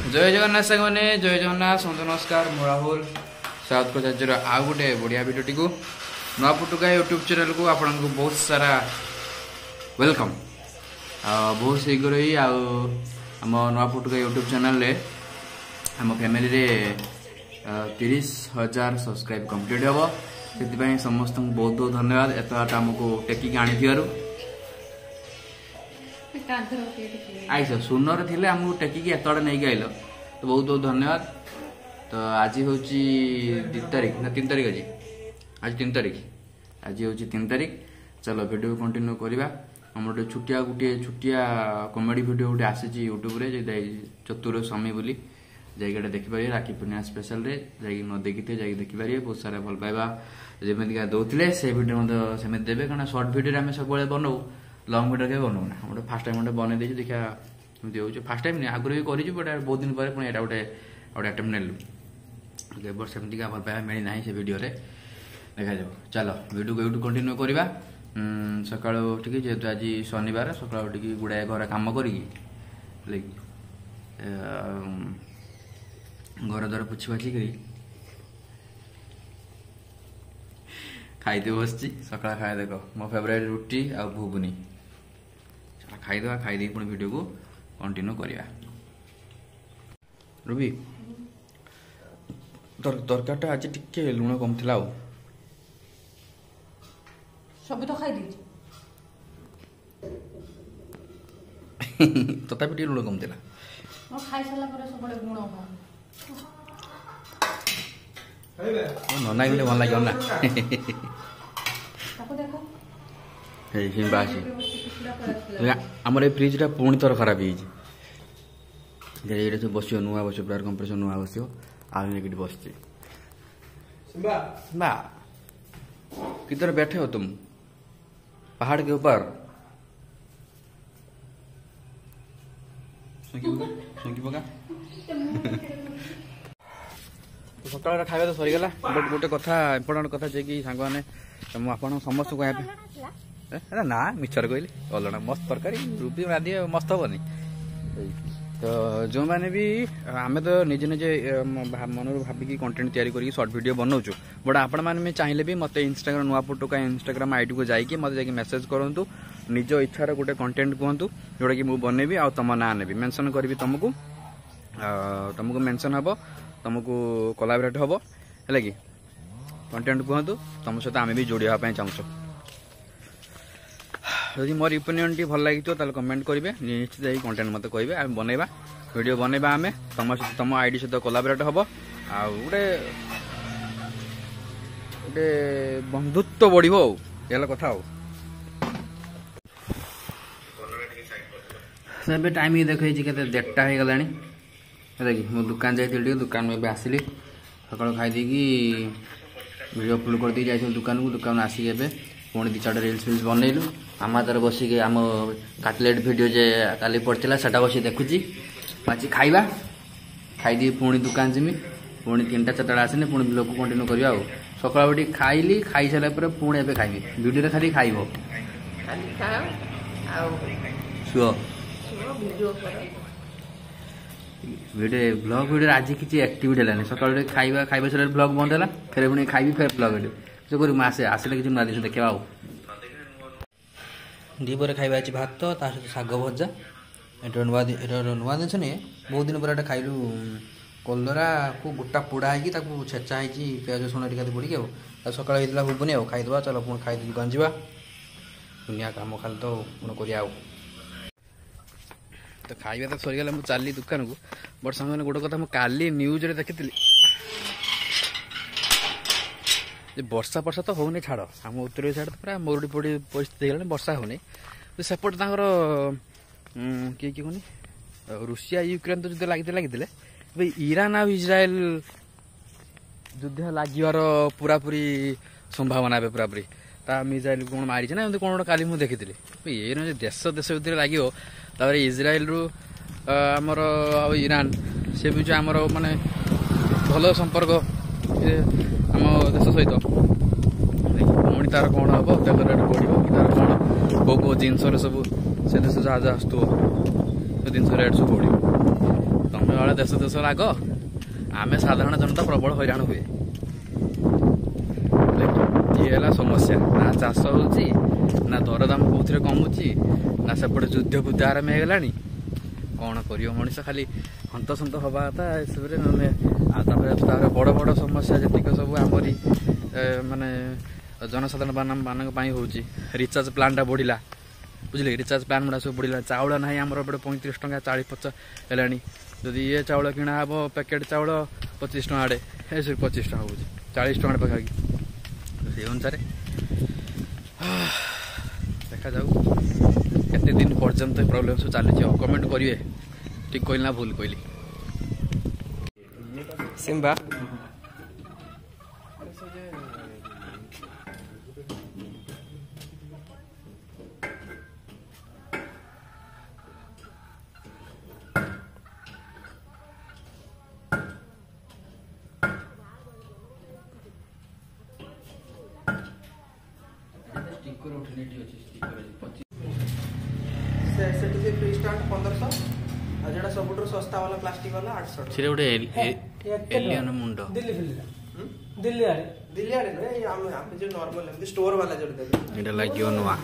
जय जगन्नाथ सांग मैंने जय जगन्नाथ समस्त नमस्कार मु राहुल साउथ कोचार्जर आउ गोटे बढ़िया भिडियोटी को नुआ पुटुका यूट्यूब चैनल को आपन को बहुत सारा वेलकम बहुत शीघ्र ही आम नुआ पुटुका यूट्यूब चैनल रे आम फैमिली रे 30,000 सब्सक्राइब कंप्लीट हम से समस्त बहुत बहुत धन्यवाद एत आमको टेकिक आनी आईस सुनर थे आमको टेकिक एत नहीं आइल तो बहुत बहुत धन्यवाद। तो आज हूँ 2 तारीख ना 3 तारीख आज 3 तारीख आज हूँ 3 तारीख चलो वीडियो कंटिन्यू करवा आम गोटे छुटिया कॉमेडी वीडियो गोटे आसी यूट्यूब रे चतुर स्वामी बोली जाइए देखिपारे राखी पूर्णिमा स्पेशल रे जाइए न देखी थे जाइए देखिपारे बहुत सारा भल पाइबा जमीका दौले से वीडियो सेमती देवे कारण सर्ट वीडियो आम सब बनाऊ लंग वीडियो के बनाऊ ना गोटे फास्ट टाइम गोटे बनई देखा देखा हो फास्ट टाइम नहीं आगुरी भी करी बट बहुत दिन पर पुणी गोटे गोटे आइटम नेलु बट सेमती भल पाइबा मिली ना से वीडियो देखा जाओ चलो वीडियो को यूट्यूब कंटिन्यू करवा सका उठिकी जेहेतु आज शनिवार सका उठिकी गुड़ाए घर कम करी घर द्वार पोछि पाछि करी खाईदे बस सका खाए देख मो फेवरेट रुटी आ घुगुनी खाईदे खाईदे पुणी वीडियो को कंटिन्यू करवा रूबी तरकारीटा आज टिके लुण कम थिला सब तो खाई दी तथापि टे लुण कम थिला खाई सारा पर सब गुण नना भल लगे ना आमर फ्रिजटा पुणी थर खराब हो सब बस नुआ बस ब्रार कंप्रेसर नुआ बस आगे बस किधर बैठे हो तुम पहाड़ के ऊपर सका खाଇବା तो सरीगला बट गोटे कथा इम्पोर्टाट कथा जे कि सांग मैंने आप समस्त कहना ना मिछर कहली अलना मस्त तरकारी रूपी राधि मस्त हेनी तो जो मैंने भी आम तो निजे निजे मन भाविकी कंटेंट तैयारी करके सर्ट वीडियो बनाऊँ बट आपण मैंने चाहिए भी मत इंस्टाग्राम नुआ पुटुका इंस्टाग्राम आईडी को जाइए मत जाकि मेसेज करूँ निज इच्छार गोटे कंटेंट कहतु जोटा कि मुझे बनैबी आ तुम ना नेबी मेंशन करी तुमको मेंशन हम तुमको कोलाबरेट हम है कि कंटेंट कहतु तुम सहित आम भी जोड़ी हाँपाई चाहूँ यदि मोर ओपिनियन टी भल लगी तो कमेंट करेंगे निश्चित यही कंटेंट मत कहे आम बनवा वीडियो बनवा आम तुम आईडी सहित कोलाबरेट हम आउटे बंधुत्व बढ़ो ये कथा से टाइम ही देखे 1:30 हो गला है कि मो दुकान जाइए दुकान में आसली सका खाई वीडियो अपलोड कर दी जाइए दुकान को दुकान आसिक पुणी 2-4 रील्स फिल्स बनइलु आमातर बसिक आम कटलेट वीडियो जे काली पड़ता से बस देखुची आज खाइबा खाई पुणी दुकान जीमी पुणी 3-4 आसने पुणी ब्लॉग को कंटिन्यू करवा सका उठी खाइली खाई सारा पुणी ए खाइबी वीडियो खाली खाइब शुआ वीडियो ब्लॉग वीडियो आज किसी एक्टिविटी है सका खाइबा खाइबा सारा ब्लॉग बंद है फिर पुणी खाइबी फिर ब्लॉग जो कर आसले किसी नुआ जिन देखा दीपर खाइबा आज भात ता सहित शाग भजा नुआ जिन नहीं बहुत दिन पर खाइलु कलरा को गोटा पोड़ा हो छेचा हो प्याज रसुण टिका पड़ी सका घुगुनी खाईदे चलो पुणी खाई दुकान जावा दुनिया कम खाली तो पुणी कर तो खाइबा तो सरीगला मुझे चली दुकान को बट सामने गोटे कथा काली न्यूज रे देखी वर्षा वर्षा तो होने छाड़ आम उत्तर साइड तो पूरा मरुड़ी पड़ी परिस्थिति हो वर्षा होने तो सेपट किए किए कहनी रूसिया यूक्रेन तो युद्ध लगी भाई ईरान आ इज्राएल युद्ध लगिवार पूरा पूरी संभावना है पूरा पूरी मिसाइल कौन मारी ना कौन गोटे काली मुझे देखी ये देश देश भितर लगे इज्राएल रु आमर ईरान से भी जो आमर माने भल संपर्क आम देश सहित पुणी तार कौन हम तेल रेट बढ़ कि तार कौन कौ जिनस सब से देश जहाँ जहाँ आसुव जिन रेट सब बढ़ तुम देश देश राग आम साधारण जनता प्रबल हैरान हुए ये है समस्या ना चाष होची ना दरदाम कौन कमुची ना सेपटे युद्ध बुद्ध आरम्भ होगा कौन कर मनीष खाली हंतसंत हवा था ना बड़ बड़ समस्या जी सब आमरी माने जनसाधारण मान रिचार्ज प्लान टा बढ़ला बुझे रिचार्ज प्लान गुड़ा सब बढ़ला चाउल ना आम 35 टंका 40-50 है जदि ये चाउल किणा हम पैकेट चाउल 25 टଙ୍କା आड़े 25 टଙ୍କା हो 40 टଙ୍କା पाखापी से अनुसार देखा जाऊ केते दिन पर्यंत प्रोब्लेम सब चली कमेंट करेंगे ठीक कहली ना भूल कहली सिम्बा फ्री स्टार्ट 1500 जेटा सबुठु सस्ता वाला प्लास्टिक वाला 800 से गोटे एलियन मुंड दिल्ली आड़े नय हम जो नॉर्मल है स्टोर वाला जो एटा लागियो नुआ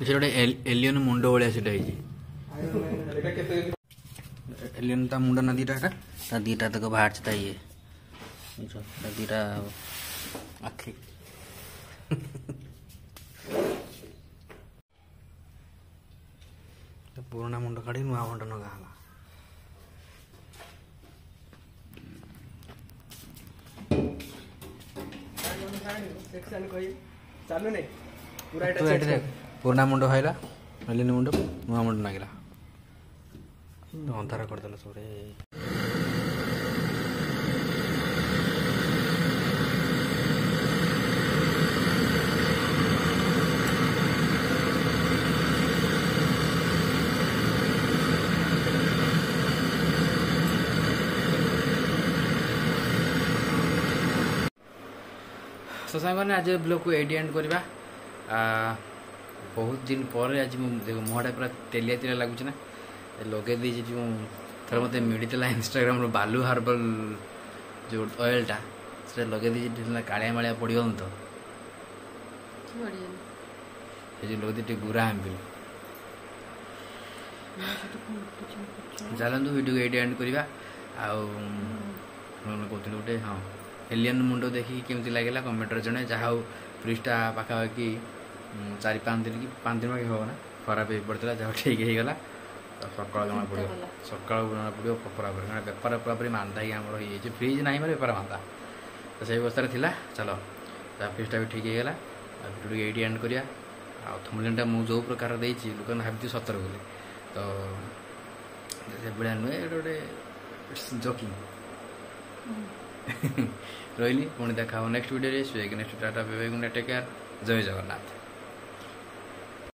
से गोटे एलियन मुंड भलिया सेटा है एटा केते एलियन ता मुंड ना दीटा तक बाहर छता ये दीटा आखि पुराना मुंड काढ़ी नुआ मुंड नगा चालू नहीं पूरा पुराना मुंड खाइला एलियन मुंड नुआ मुंड नागिला अंधारा करदेला सब तो सामने आज ब्लॉग को एडी एंड करवा बहुत दिन पर आज देखो मुहटा पूरा तेलिया तेलिया लगुच ना लगे दीजिए जो थोड़ा मत मिलता इंस्टाग्राम बालू हार्बल जो ऑयलटा से लगे दीजिए कालिया मालिया पड़ो तो ये लगे गुरा आंबिल चलतु वीडियो एडी एंड करवा कहते गोटे हाँ एलियन मुंड देखिए केमती लगे कमेंट जड़े जहाँ फ्रिजटा पाखापाखि 4-5 दिन कि 5 दिन हम ना खराब हो पड़ता जहाँ ठीक हो गला सका जना पड़ो सका जना पड़ो पूरा बेपार पूरा मांदा ही आम हो फ्रिज ना मतलब बेपार मांदा तो से अवस्था थी चलो फ्रिजटा भी ठीक होगा वीडियो एडी एंड करा थमलेटा मुझे जो प्रकार देती लोक भावी सतर बोली तो से भाया नुहे गोटे जकिंग रही पुणी देखा next video next tata bye bye take care जय जगन्नाथ।